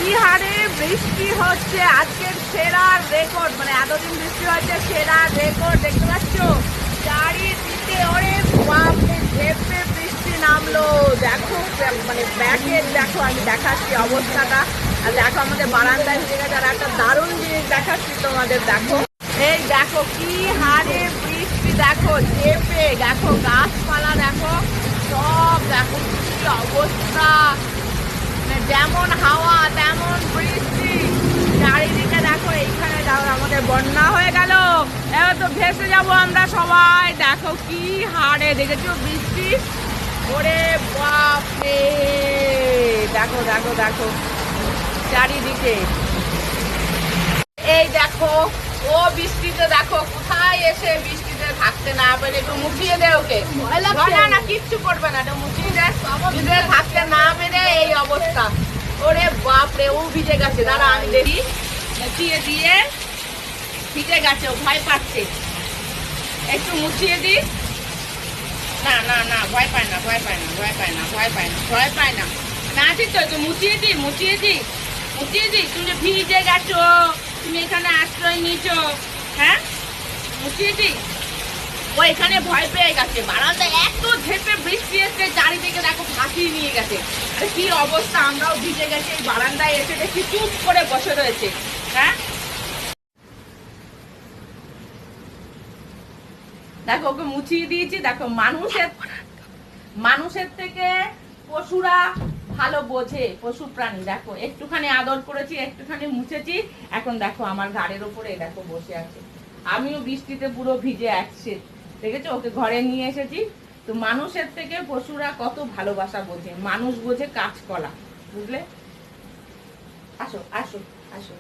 কি হারে বৃষ্টি হচ্ছে, আজকের সেরা রেকর্ড, মানে এতদিন বৃষ্টি হচ্ছে সেরা রেকর্ড। দেখতে পাচ্ছ চারিদিকে, ওরে বাপরে ঝেপে বৃষ্টি নামলো। দেখো মানে ব্যাগের দেখো, আমি দেখাচ্ছি অবস্থাটা। আর দেখো আমাদের বারান্দায় ভিজে গেছে। আর একটা দারুণ জিনিস দেখাচ্ছি তোমাদের, দেখো এই দেখো কি হারে বৃষ্টি, দেখো ঝেপে, দেখো গাছপালা দেখো সব, দেখো কি অবস্থা, যেমন হাওয়া তেমন বৃষ্টি চারিদিকে। দেখো এইখানে দেখো আমাদের বন্যা হয়ে গেল, এবার তো ভেসে যাব আমরা সবাই। দেখো কি হারে, দেখেছো বৃষ্টি, ওরে বাপরে, দেখো দেখো দেখো চারিদিকে। এই দেখো ও বৃষ্টিতে, দেখো কোথায় এসে বৃষ্টিতে থাকতে না পেরে, একটু মুছিয়ে দে ওকে। না না কিচ্ছু করবে না, একটু মুছিয়ে দে। থাকতে না পেরে এই অবস্থা, ওরে বাপরে ও ভিজে গেছে। দাঁড়া আমি দেখি, মুছিয়ে দিয়ে ভিজে গেছে, ও ভয় পাচ্ছে, একটু মুছিয়ে দি। না না না ভয় পায় না, ভয় পায় না, ভয় পায় না, ভয় পায় না, ভয় পায় না। না ঠিক তো, একটু মুছিয়ে দি, মুছিয়ে দি, মুছিয়ে দি। তুমি ভিজে গেছো, তুমি এখানে আশ্রয় নিয়েছো, হ্যাঁ মুছিয়ে দি। ও এখানে ভয় পেয়ে গেছে, বারান্দায় এত ঝেপে বৃষ্টি এসছে, চারিদিকে দেখো ভাসিয়ে নিয়ে গেছে। আরে কি অবস্থা, আমরাও ভিজে গেছি, এই বারান্দায় এসে দেখি চুপ করে বসে রয়েছে। হ্যাঁ দেখো ওকে মুছিয়ে দিয়েছি। দেখো মানুষের থেকে পশুরা ভালো বোঝে, পশু প্রাণী। দেখো একটুখানি আদর করেছি, একটুখানি মুছেছি, এখন দেখো আমার ঘাড়ের ওপরে দেখো বসে আছে। আমিও বৃষ্টিতে পুরো ভিজে আসছে, দেখেছো, ওকে ঘরে নিয়ে এসেছি। তো মানুষের থেকে পশুরা কত ভালোবাসা বোঝে, মানুষ বোঝে কাঁচকলা, বুঝলে। আসো আসো আসো।